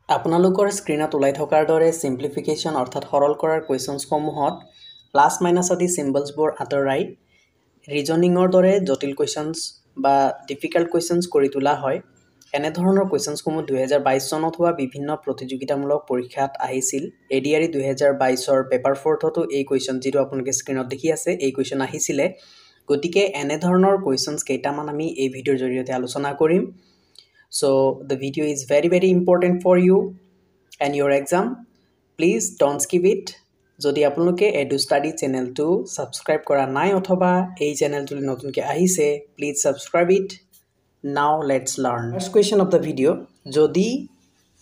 আপোনালোকৰ স্ক্ৰীনত ওলাই থকাৰ দৰে সিম্পলিফিকেশ্যন অৰ্থাৎ সৰল কৰাৰ কুৱেশ্যনসমূহত প্লাছ মাইনাছ আদি চিম্বলছবোৰ আঁতৰাই ৰিজনিঙৰ দৰে জটিল কুৱেশ্যনছ বা ডিফিকাল্ট কুৱেশ্যনছ কৰি তোলা হয়। এনেধৰণৰ কুৱেশ্যনসমূহ 2022 চনত হোৱা বিভিন্ন প্ৰতিযোগিতামূলক পৰীক্ষাত আহিছিল। ADRE 2022ৰ পেপাৰ 4থতো এই কুৱেশ্যন যিটো আপোনালোকে স্ক্ৰীনত দেখি আছে এই কুৱেশ্যন আহিছিলে। গতিকে এনেধৰণৰ কুৱেশ্যনছ কেইটামান আমি এই ভিডিঅ'ৰ জৰিয়তে আলোচনা কৰিম। So the video is very important for you and your exam. Please don't skip it. যদি আপোনালোকে এডু ষ্টাডি চেনেলটো সাবস্ক্ৰাইব কৰা নাই অথবা এই চেনেলটো নতুনকৈ আহিছে please subscribe it. Now let's learn. First question of the video' যদি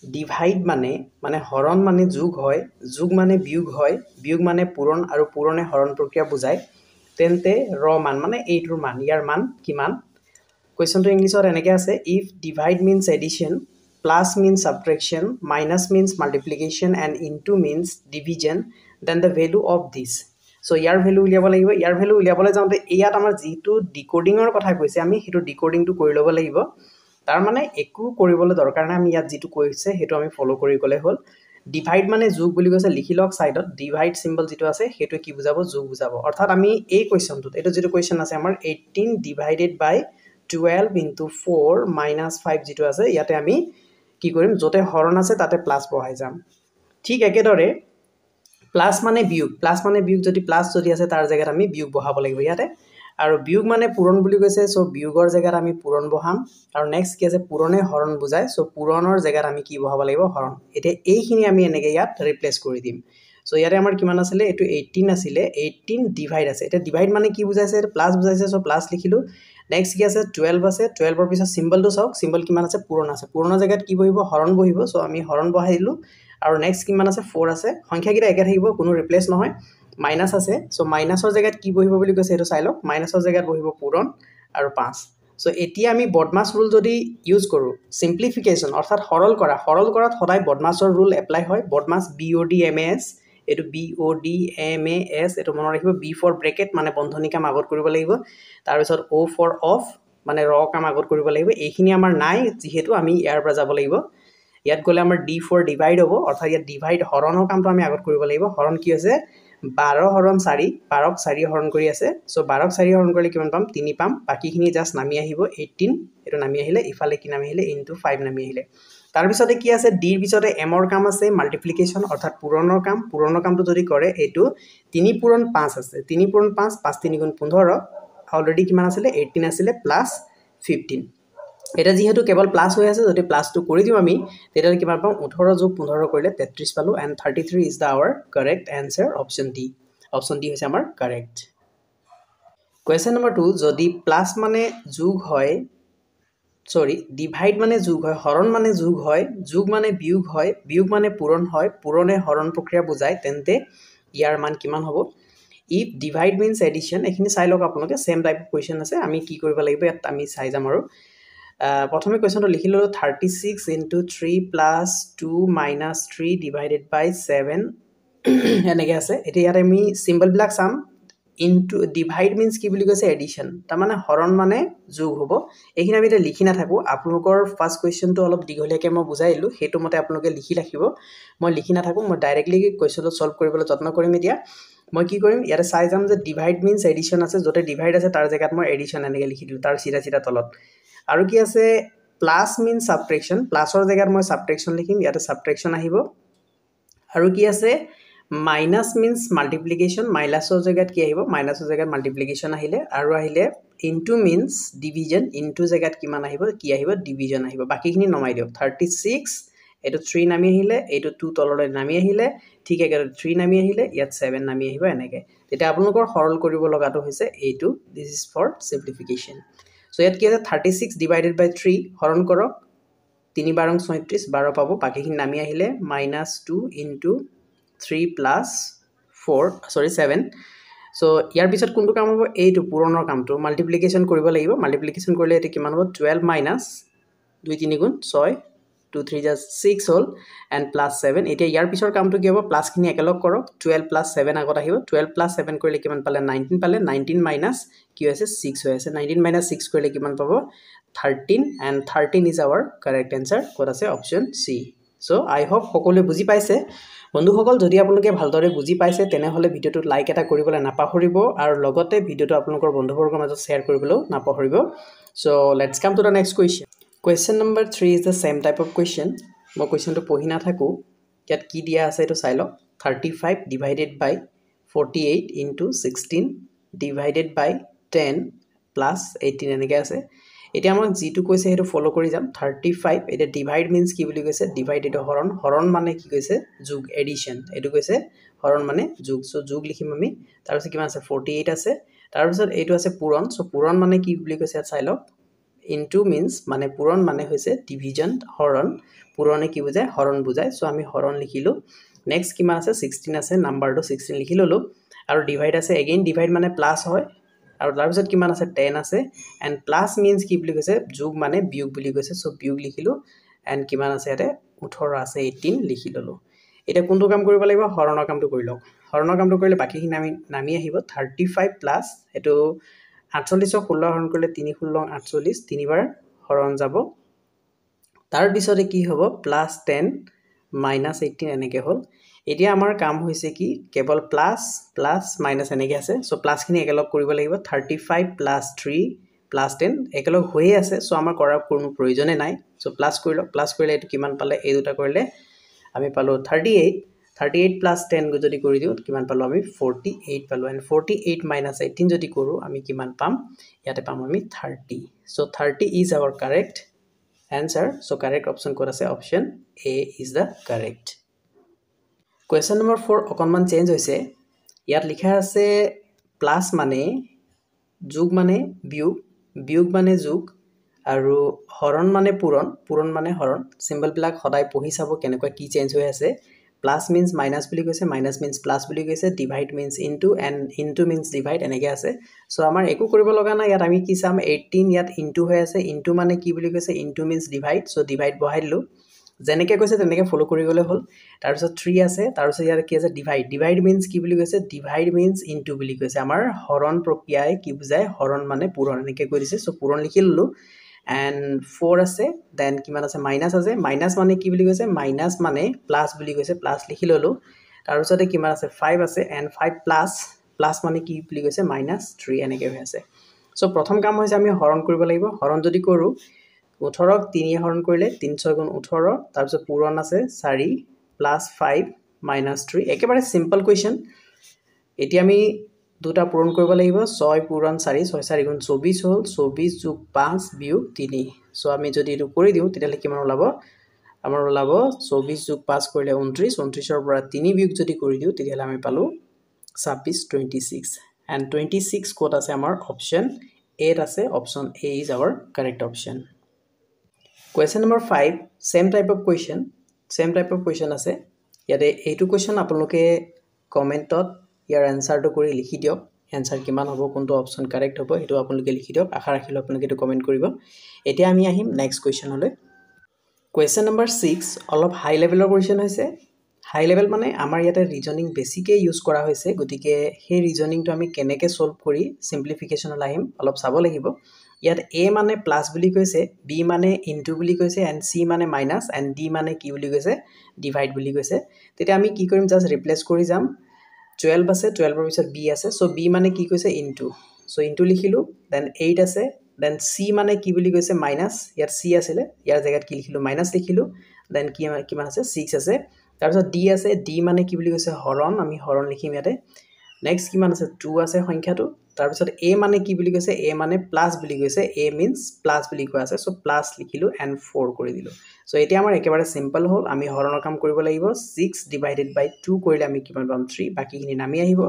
ডিভাইড মানে হৰণ মানে যোগ হয়, যোগ মানে বিয়োগ হয়, বিয়োগ মানে পূৰণ আৰু পূৰণে হৰণ প্ৰক্ৰিয়া বুজায়, তেন্তে ৰ মান মানে এইটোৰ মান ইয়াৰ মান কিমান? কুৱেশ্যনটো ইংলিছত এনেকৈ আছে, if divide means addition, plus means subtraction, minus means multiplication and into means division, then the value of this. চ' ইয়াৰ ভেলু উলিয়াব লাগিব। ইয়াৰ ভেলু উলিয়াবলৈ যাওঁতে ইয়াত আমাৰ যিটো ডিক'ডিঙৰ কথা কৈছে আমি সেইটো ডিক'ডিংটো কৰি ল'ব লাগিব। তাৰমানে একো কৰিবলৈ দৰকাৰ নাই, আমি ইয়াত যিটো কৈছে সেইটো আমি ফ'ল' কৰি গ'লে হ'ল। ডিভাইড মানে যোগ বুলি কৈছে, লিখি লওক ছাইডত। ডিভাইড চিম্বল যিটো আছে সেইটোৱে কি বুজাব? যোগ বুজাব। অৰ্থাৎ আমি এই কুৱেশ্যনটোত এইটো যিটো কুৱেশ্যন আছে আমাৰ 18 ডিভাইডেড বাই 12 into 4 minus 5 যিটো আছে ইয়াতে আমি কি কৰিম? য'তে হৰণ আছে তাতে প্লাছ বহাই যাম। ঠিক একেদৰে প্লাছ মানে বিয়োগ, যদি প্লাছ যদি আছে তাৰ জেগাত আমি বিয়োগ বহাব লাগিব ইয়াতে। আৰু বিয়োগ মানে পূৰণ বুলি কৈছে, চ' বিয়োগৰ জেগাত আমি পূৰণ বহাম। আৰু নেক্সট কি আছে? পূৰণে হৰণ বুজায়, চ' পূৰণৰ জেগাত আমি কি বহাব লাগিব? হৰণ। এতিয়া এইখিনি আমি এনেকৈ ইয়াত ৰিপ্লেচ কৰি দিম। চ' ইয়াতে আমাৰ কিমান আছিলে? এইটো 18 আছিলে, 18 ডিভাইড আছে। এতিয়া ডিভাইড মানে কি বুজাইছে? এইটো প্লাছ বুজাইছে, চ' প্লাছ লিখিলোঁ। নেক্সট কি আছে? 12 আছে, 12ৰ পিছত চিম্বলটো চাওক, চিম্বল কিমান আছে? পূৰণ আছে। পূৰণৰ জেগাত কি বহিব? হৰণ বহিব, চ' আমি হৰণ বহাই দিলোঁ। আৰু নেক্সট কিমান আছে? 4 আছে। সংখ্যাকেইটা একে থাকিব, কোনো ৰিপ্লেচ নহয়। মাইনাছ আছে, চ' মাইনাছৰ জেগাত কি বহিব বুলি কৈছে সেইটো চাই লওক। মাইনাছৰ জেগাত বহিব পূৰণ আৰু 5। চ' এতিয়া আমি বদমাছ ৰুল যদি ইউজ কৰোঁ, চিম্পলিফিকেশ্যন অৰ্থাৎ সৰল কৰাত সদায় বদমাছৰ ৰুল এপ্লাই হয়। বদমাছ BODMAS, এইটো BODMAS, এইটো মনত ৰাখিব। B ফৰ ব্ৰেকেট মানে বন্ধনী কাম আগত কৰিব লাগিব। তাৰপিছত O ফৰ অফ মানে ৰ কাম আগত কৰিব লাগিব। এইখিনি আমাৰ নাই যিহেতু আমি ইয়াৰ পৰা যাব লাগিব। ইয়াত গ'লে আমাৰ D ফৰ ডিভাইড হ'ব, অৰ্থাৎ ইয়াত ডিভাইড হৰণৰ কামটো আমি আগত কৰিব লাগিব। হৰণ কি হৈছে? 12 হৰণ 4, 12ক 4 হৰণ কৰি আছে। চ' 12ক 4 হৰণ কৰিলে কিমান পাম? 3 পাম। বাকীখিনি জাষ্ট নামি আহিব 18, এইটো নামি আহিলে, ইফালে কি নামি আহিলে? ইনটু 5 নামি আহিলে। তাৰপিছতে কি আছে? ডিৰ পিছতে এমৰ কাম আছে, মাল্টিপ্লিকেশ্যন অৰ্থাৎ পূৰণৰ কাম। পূৰণৰ কামটো যদি কৰে এইটো 3 পূৰণ 5 আছে, 3 পূৰণ 5, 5 3 গুণ 15, অলৰেডি কিমান আছিলে? 18 আছিলে, প্লাছ 15। এটা যিহেতু কেৱল প্লাছ হৈ আছে, যদি প্লাছটো কৰি দিওঁ আমি তেতিয়াহ'লে কিমান পাম? 18 যোগ 15 কৰিলে 33 পালোঁ। And 33 is the our correct answer, option D. Option D হৈছে আমাৰ কাৰেক্ট। কুৱেশ্যন নম্বৰ 2, যদি প্লাছ মানে যোগ হয়, ডিভাইড মানে যোগ হয়, হৰণ মানে যোগ হয়, যোগ মানে বিয়োগ হয়, বিয়োগ মানে পূৰণ হয়, পূৰণে হৰণ প্ৰক্ৰিয়া বুজায়, তেন্তে ইয়াৰ মান কিমান হ'ব? ইফ ডিভাইড মিনছ এডিশ্যন, এইখিনি চাই লওক আপোনালোকে, ছেম টাইপ কুৱেশ্যন আছে। আমি কি কৰিব লাগিব ইয়াত আমি চাই যাম। আৰু প্ৰথমে কুৱেশ্যনটো লিখি ল'লোঁ, 36 into 3 plus 2 minus 3 divided by 7 এনেকৈ আছে। এতিয়া ইয়াত আমি চিম্বলবিলাক চাম। ইনটু ডিভাইড মিনছ কি বুলি কৈছে? এডিশ্যন, তাৰমানে হৰণ মানে যোগ হ'ব। এইখিনি আমি এতিয়া লিখি নাথাকোঁ, আপোনালোকৰ ফাৰ্ষ্ট কুৱেশ্যনটো অলপ দীঘলীয়াকৈ মই বুজাই দিলোঁ, সেইটো মতে আপোনালোকে লিখি ৰাখিব। মই লিখি নাথাকোঁ, মই ডাইৰেক্টলি কুৱেশ্যনটো ছল্ভ কৰিবলৈ যত্ন কৰিম। এতিয়া মই কি কৰিম? ইয়াতে চাই যাম যে ডিভাইড মিনছ এডিশ্যন আছে, য'তে ডিভাইড আছে তাৰ জেগাত মই এডিশ্যন এনেকৈ লিখি দিলোঁ, তাৰ চিধা তলত। আৰু কি আছে? প্লাছ মিনছ ছাবট্ৰেকশ্যন, প্লাছৰ জেগাত মই ছাবট্ৰেকশ্যন লিখিম, ইয়াতে ছাবট্ৰেকশ্যন আহিব। আৰু কি আছে? মাইনাছ মিনছ মাল্টিপ্লিকেশ্যন, মাইনাছৰ জেগাত কি আহিব? মাইনাছৰ জেগাত মাল্টিপ্লিকেশ্যন আহিলে। আৰু আহিলে ইনটু মিনছ ডিভিজন, ইনটু জেগাত কিমান আহিব? কি আহিব? ডিভিজন আহিব। বাকীখিনি নমাই দিয়ক। 36, এইটো 3 নামি আহিলে, এইটো 2 তললৈ নামি আহিলে, ঠিক একেদৰে 3 নামি আহিলে, ইয়াত 7 নামি আহিব এনেকৈ। তেতিয়া আপোনালোকৰ সৰল কৰিব লগাটো হৈছে এইটো। This is for চিম্পলিফিকেশ্যন। চ' ইয়াত কি আছে? 36 ডিভাইডেড বাই 3 হৰণ কৰক, 3 বাৰং 36, 12 পাব। বাকীখিনি নামি আহিলে -2 ইনটু 3 প্লাছ 7। চ' ইয়াৰ পিছত কোনটো কাম হ'ব? এইটো পূৰণৰ কামটো, মাল্টিপ্লিকেশ্যন কৰিব লাগিব। মাল্টিপ্লিকেশ্যন কৰিলে এইটো কিমান হ'ব? 12 মাইনাছ 2 3 গুণ 6, 2 3 = 6 হ'ল, এণ্ড প্লাছ 7। এতিয়া ইয়াৰ পিছৰ কামটো কি হ'ব? প্লাছখিনি একেলগ কৰক, 12 + 7 আগত আহিব। 12 + 7 কৰিলে কিমান পালে? 19 পালে। 19 মাইনাছ কি হৈছে? 6 হৈ আছে। 19 মাইনাছ 6 কৰিলে কিমান পাব? 13, and 13 is our correct answer. ক'ত আছে? Option C. So I hope সকলোৱে বুজি পাইছে বন্ধুসকল যদি আপোনালোকে ভালদৰে বুজি পাইছে তেনেহলে ভিডিওটো লাইক এটা কৰিবলৈ নাপাহৰিব আৰু লগতে ভিডিওটো আপোনালোকৰ বন্ধুবৰ্গৰ মাজত শ্বেয়াৰ কৰিবলৈ নাপাহৰিব so let's come to the next question question number 3 is the same type of question মই কোৱেশ্চনটো পঢ়ি নাথাকো ইয়াত কি দিয়া আছে এটো চাই লওক 35 divided by 48 into 16 divided by 10 plus 18 এনেকে আছে এতিয়া আমাক যেটো কৈছে হেটো ফলো কৰি যাম 35 এটা ডিভাইড মিন্স কি বুলি কৈছে ডিভাইড এটো হৰণ হৰণ মানে কি কৈছে যোগ এডিশন এটো কৈছে হৰণ মানে যোগ সো যোগ লিখিম আমি তাৰ পিছত কিমান আছে 48 আছে তাৰ পিছত এটো আছে পূৰণ সো পূৰণ মানে কি বুলি কৈছে চাই লওক into means মানে পূৰণ মানে হৈছে ডিভিজন হৰণ পূৰণে কি বুজায় হৰণ বুজায় সো আমি হৰণ লিখিলো নেক্সট কিমান আছে 16 আছে নাম্বাৰটো 16 লিখি ললো আৰু ডিভাইড আছে अगेन ডিভাইড মানে প্লাস হয় আৰু তাৰ পিছত কিমান আছে 10 আছে এন্ড প্লাস মিন্স কি বুলি কৈছে যোগ মানে বিয়োগ বুলি কৈছে সো বিয়োগ লিখিলো এন্ড কিমান আছে ইয়াতে 18 আছে 18 লিখি ললো এটা কোনটো কাম কৰিব লাগিব হৰণৰ কামটো কৰি লওক হৰণৰ কামটো কৰিলে বাকিখিনি নামি আহিব 35 প্লাস এটো 48 16 হৰণ কৰিলে 3 16 48 তিনিবাৰ হৰণ যাব তাৰ পিছতে কি হ'ব প্লাস 10 minus 18 এনেকে হল এতিয়া আমাৰ কাম হৈছে কি কেৱল প্লাস প্লাস মাইনাস এনেকে আছে সো প্লাস খিনি একেলগ কৰিব লাগিব 35 plus 3 plus 10 একেলগ হৈ আছে সো আমাৰ কৰাৰ কোনো প্ৰয়োজনে নাই সো প্লাস কৰিলো প্লাস কৰিলে এটো কিমান পালে এই দুটা কৰিলে আমি পালো 38 plus 10 যদি কৰি দিও কিমান পালো আমি 48 পালো and 48 minus 18 যদি কৰো আমি কিমান পাম ইয়াতে পাম আমি 30 so 30 is our correct answer so correct option code আছে option A is the correct question number 4 অকনমান চেঞ্জ হৈছে ইয়াত লিখা আছে প্লাস মানে যোগ মানে বিয়োগ বিয়োগ মানে যোগ আৰু হৰণ মানে পূৰণ মানে হৰণ সিম্বল বিলাক সদায় পঢ়ি চাব কেনেকুৱা কি চেঞ্জ হৈ আছে প্লাস means minus বুলি কৈছে minus means plus বুলি কৈছে divide means into and into means divide এনেকে আছে সো আমাৰ একো কৰিব লগা নাই ইয়াত আমি কি চাম 18 ইয়াত into হৈ আছে into মানে কি বুলি কৈছে into means divide so divide বহাই দিলো যেনেকে কৈছে তেনেকে ফলো কৰি গলে হল তাৰ পিছত 3 আছে তাৰ পিছত ইয়াত কি আছে divide means কি বুলি কৈছে divide means into বুলি কৈছে আমাৰ হৰণ প্ৰক্ৰিয়াই কি বুজায় হৰণ মানে পূৰণ এনেকে কৈ দিছে সো পূৰণ লিখি ললো and 4 আছে then কিমান আছে মাইনাস আছে মাইনাস মানে কি বুলি কৈছে মাইনাস মানে প্লাস বুলি কৈছে প্লাস লিখি ললো তাৰ পিছতে কিমান আছে 5 আছে and 5 প্লাস মানে কি বুলি কৈছে -3 এনেকে হৈ আছে সো প্ৰথম কাম হৈছে আমি হৰণ কৰিব লাগিব হৰণ যদি কৰো 18 ক 3 হৰণ কৰিলে 3 6 গুণ 18 তাৰ পিছত পূৰণ আছে 4 + 5 - 3 একেবাৰে সিম্পল কোৱেশ্চন এতিয়া আমি দুটা পূৰণ কৰিব লাগিব 6 পূৰণ 4 6 4 গুণ 24 হল 24 যোগ 5 বিয়োগ 3 সো আমি যদি এটো কৰি দিও তেতিয়ালে কিমান ওলাব আমাৰ ওলাব 24 যোগ 5 কৰিলে 29 29 ৰ পৰা 3 বিয়োগ যদি কৰি দিও তেতিয়ালে আমি পালো 26 26 and 26 কোড আছে আমাৰ অপচন A আছে option A is our correct option question number 5 same type of question আছে ইয়াতে এইটো কোৱেশ্চন আপোনালোকে কমেন্টত ইয়াৰ আনসাৰটো কৰি লিখি দিয়ক আনসাৰ কিমান হ'ব কোনটো অপচন কাৰেক্ট হ'ব এটো আপোনালোকে লিখি দিয়ক আশা ৰাখিলো আপোনালোকে এটো কমেন্ট কৰিব এতিয়া আমি আহিম নেক্সট কোৱেশ্চনলৈ question number 6 অলপ হাই লেভেলৰ কোৱেশ্চন হৈছে হাই লেভেল মানে আমাৰ ইয়াতে ৰিজনিং বেছিকে ইউজ কৰা হৈছে গতিকে সেই ৰিজনিংটো আমি কেনেকে সলভ কৰি সিম্পলিফিকেশনলৈ আহিম অলপ চাব লাগিব ইয়াত a মানে প্লাস বুলি কৈছে b মানে ইনটু বুলি কৈছে and c মানে মাইনাস and d মানে কি বুলি কৈছে ডিভাইড বুলি কৈছে তেতিয়া আমি কি কৰিম জাস্ট ৰিপ্লেস কৰি যাম 12 আছে 12 ৰ পিছত b আছে সো b মানে কি কৈছে ইনটু সো ইনটু লিখিলো দেন 8 আছে দেন c মানে কি বুলি কৈছে মাইনাস ইয়াত c আছিল ইয়াৰ জায়গাত কি লিখিলো মাইনাস লিখিলো দেন কিমান আছে 6 আছে তাৰ পিছত d আছে d মানে কি বুলি কৈছে হৰণ আমি হৰণ লিখিম ইয়াতে নেক্সট কিমান আছে 2 আছে সংখ্যাটো তাৰ পিছত a মানে কি বুলি কৈছে a মানে প্লাস বুলি কৈছে a means প্লাস বুলি কোৱা আছে সো প্লাস লিখিলো and 4 কৰি দিলো সো এতিয়া আমাৰ একেবাৰে সিম্পল হ'ল আমি হৰণৰ কাম কৰিব লাগিব 6 divided by 2 কৰিলে আমি কিমান পাম 3 বাকিখিনি নামি আহিব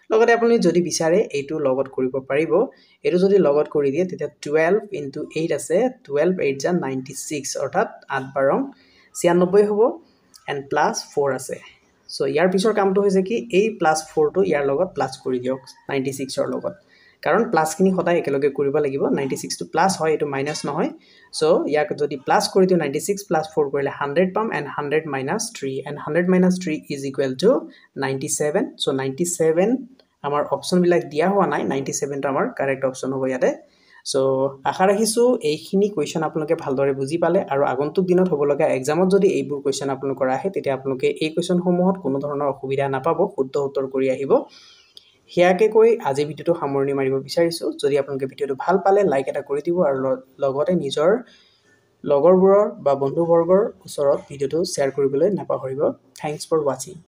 লগতে আপুনি যদি বিচাৰে এইটো লগত কৰিব পাৰিব এটো যদি লগত কৰি দিয়ে তেতিয়া 12 into 8 আছে 12 8 * 96 অৰ্থাৎ 8 বাৰং 96 হ'ব and plus 4 আছে সো ইয়াৰ পিছৰ কামটো হৈছে কি এই +4 টো ইয়াৰ লগত প্লাস কৰি দিয়ক 96 ৰ লগত কাৰণ প্লাস খিনি সদায় একেলগে কৰিব লাগিব 96 টো প্লাস হয় এটো মাইনাস নহয় সো ইয়াক যদি প্লাস কৰি দিও 96 + 4 কৰিলে 100 পাম and 100 - 3 and 100 - 3 is equal to 97 so 97 আমাৰ অপচন বিলাক দিয়া হোৱা নাই 97 টো আমাৰ কাৰেক্ট অপচন হ'ব ইয়াতে সো আশা ৰাখিছোঁ এইখিনি কুৱেশ্যন আপোনালোকে ভালদৰে বুজি পালে আৰু আগন্তুক দিনত হ'ব লগা এক্সামত যদি এইবোৰ কুৱেশ্যন আপোনালোকৰ আহে তেতিয়া আপোনালোকে এই কুৱেশ্যনসমূহত কোনো ধৰণৰ অসুবিধা নাপাব, শুদ্ধ উত্তৰ কৰি আহিব। সেয়াকে কৈ আজি ভিডিঅ'টো সামৰণি মাৰিব বিচাৰিছোঁ। যদি আপোনালোকে ভিডিঅ'টো ভাল পালে লাইক এটা কৰি দিব আৰু লগতে নিজৰ লগৰবোৰৰ বা বন্ধুবৰ্গৰ ওচৰত ভিডিঅ'টো শ্বেয়াৰ কৰিবলৈ নাপাহৰিব। থেংকছ ফৰ ৱাচিং।